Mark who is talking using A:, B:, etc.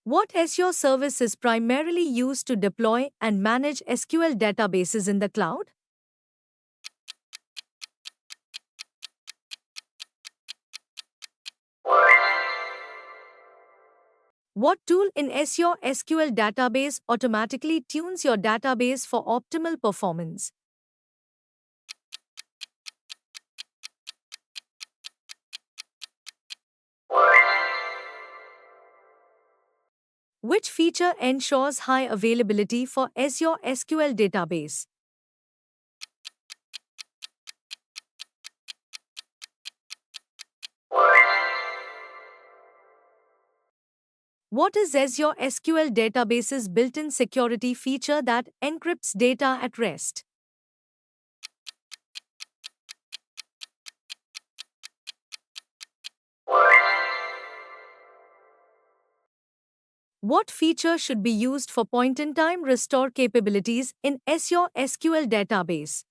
A: What Azure service is primarily used to deploy and manage SQL databases in the cloud? What tool in Azure SQL database automatically tunes your database for optimal performance? Which feature ensures high availability for Azure SQL database? What is Azure SQL database's built-in security feature that encrypts data at rest? What feature should be used for point-in-time restore capabilities in Azure SQL database?